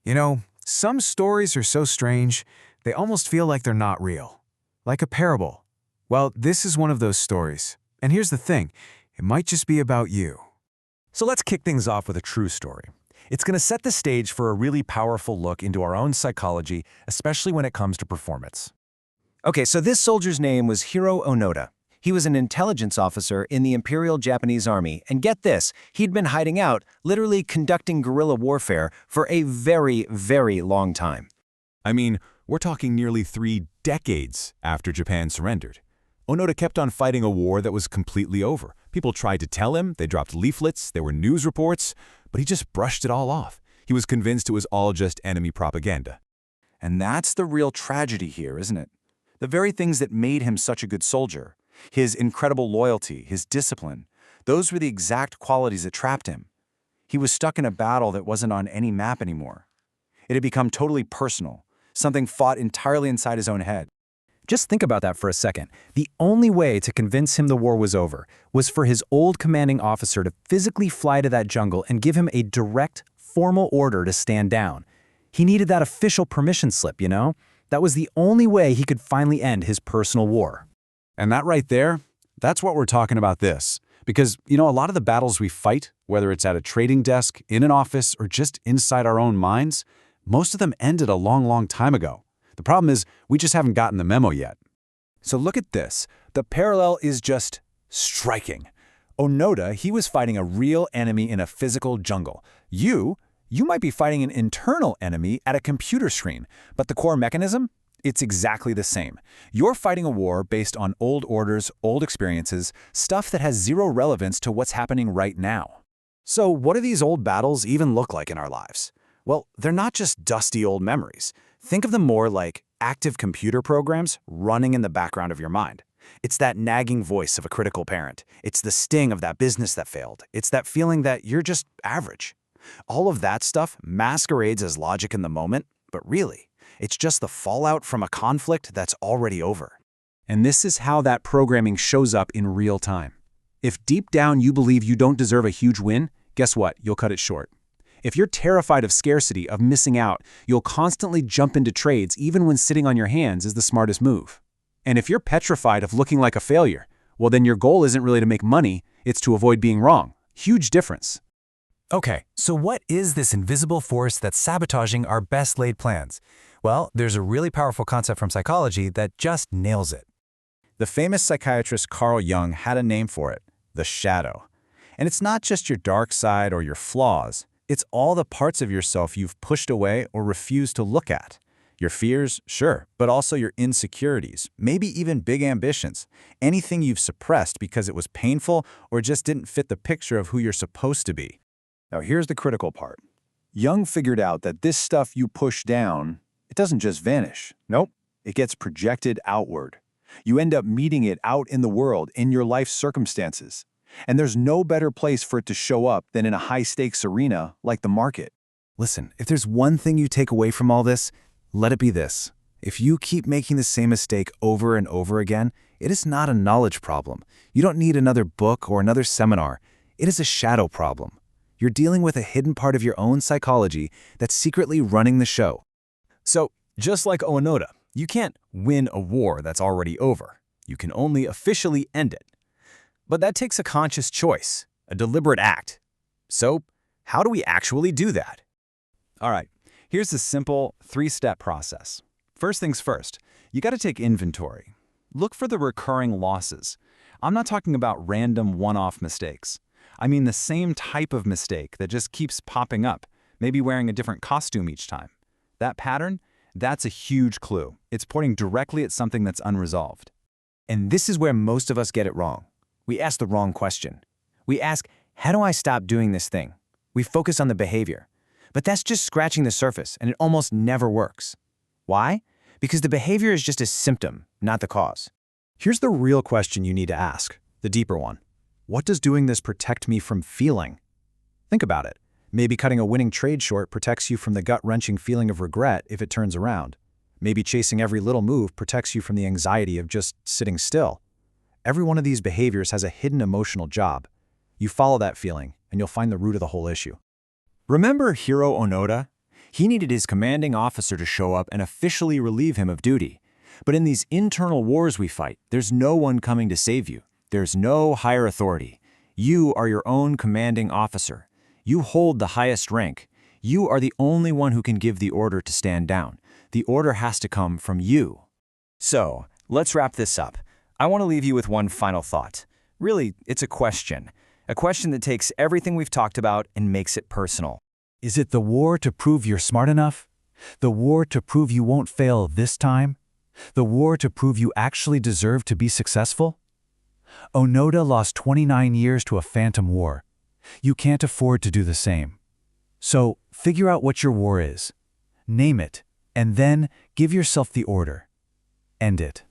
You know, some stories are so strange, they almost feel like they're not real. Like a parable. Well, this is one of those stories. And here's the thing, it might just be about you. So let's kick things off with a true story. It's going to set the stage for a really powerful look into our own psychology, especially when it comes to performance. Okay, so this soldier's name was Hiroo Onoda. He was an intelligence officer in the Imperial Japanese Army, and get this, he'd been hiding out, literally conducting guerrilla warfare for a very, very long time. I mean, we're talking nearly 3 decades after Japan surrendered. Onoda kept on fighting a war that was completely over. People tried to tell him, they dropped leaflets, there were news reports, but he just brushed it all off. He was convinced it was all just enemy propaganda. And that's the real tragedy here, isn't it? The very things that made him such a good soldier, his incredible loyalty, his discipline, those were the exact qualities that trapped him. He was stuck in a battle that wasn't on any map anymore. It had become totally personal, something fought entirely inside his own head. Just think about that for a second. The only way to convince him the war was over was for his old commanding officer to physically fly to that jungle and give him a direct, formal order to stand down. He needed that official permission slip, you know? That was the only way he could finally end his personal war. And that right there, that's what we're talking about this. Because, you know, a lot of the battles we fight, whether it's at a trading desk, in an office, or just inside our own minds, most of them ended a long, long time ago. The problem is, we just haven't gotten the memo yet. So look at this. The parallel is just striking. Onoda, he was fighting a real enemy in a physical jungle. You might be fighting an internal enemy at a computer screen, but the core mechanism? It's exactly the same. You're fighting a war based on old orders, old experiences, stuff that has zero relevance to what's happening right now. So what do these old battles even look like in our lives? Well, they're not just dusty old memories. Think of them more like active computer programs running in the background of your mind. It's that nagging voice of a critical parent. It's the sting of that business that failed. It's that feeling that you're just average. All of that stuff masquerades as logic in the moment, but really, it's just the fallout from a conflict that's already over. And this is how that programming shows up in real time. If deep down you believe you don't deserve a huge win, guess what? You'll cut it short. If you're terrified of scarcity, of missing out, you'll constantly jump into trades even when sitting on your hands is the smartest move. And if you're petrified of looking like a failure, well then your goal isn't really to make money, it's to avoid being wrong. Huge difference. Okay, so what is this invisible force that's sabotaging our best laid plans? Well, there's a really powerful concept from psychology that just nails it. The famous psychiatrist Carl Jung had a name for it, the shadow. And it's not just your dark side or your flaws. It's all the parts of yourself you've pushed away or refused to look at. Your fears, sure, but also your insecurities, maybe even big ambitions. Anything you've suppressed because it was painful or just didn't fit the picture of who you're supposed to be. Now here's the critical part. Jung figured out that this stuff you push down, it doesn't just vanish. Nope, it gets projected outward. You end up meeting it out in the world, in your life circumstances. And there's no better place for it to show up than in a high-stakes arena like the market. Listen, if there's one thing you take away from all this, let it be this. If you keep making the same mistake over and over again, it is not a knowledge problem. You don't need another book or another seminar. It is a shadow problem. You're dealing with a hidden part of your own psychology that's secretly running the show. So, just like Onoda, you can't win a war that's already over. You can only officially end it. But that takes a conscious choice, a deliberate act. So, how do we actually do that? All right, here's the simple 3-step process. First things first, you got to take inventory. Look for the recurring losses. I'm not talking about random one-off mistakes. I mean the same type of mistake that just keeps popping up, maybe wearing a different costume each time. That pattern, that's a huge clue. It's pointing directly at something that's unresolved. And this is where most of us get it wrong. We ask the wrong question. We ask, how do I stop doing this thing? We focus on the behavior. But that's just scratching the surface, and it almost never works. Why? Because the behavior is just a symptom, not the cause. Here's the real question you need to ask, the deeper one. What does doing this protect me from feeling? Think about it. Maybe cutting a winning trade short protects you from the gut-wrenching feeling of regret if it turns around. Maybe chasing every little move protects you from the anxiety of just sitting still. Every one of these behaviors has a hidden emotional job. You follow that feeling, and you'll find the root of the whole issue. Remember Hiroo Onoda? He needed his commanding officer to show up and officially relieve him of duty. But in these internal wars we fight, there's no one coming to save you. There's no higher authority. You are your own commanding officer. You hold the highest rank. You are the only one who can give the order to stand down. The order has to come from you. So, let's wrap this up. I want to leave you with one final thought. Really, it's a question. A question that takes everything we've talked about and makes it personal. Is it the war to prove you're smart enough? The war to prove you won't fail this time? The war to prove you actually deserve to be successful? Onoda lost 29 years to a phantom war. You can't afford to do the same. So, figure out what your war is. Name it, and then give yourself the order. End it.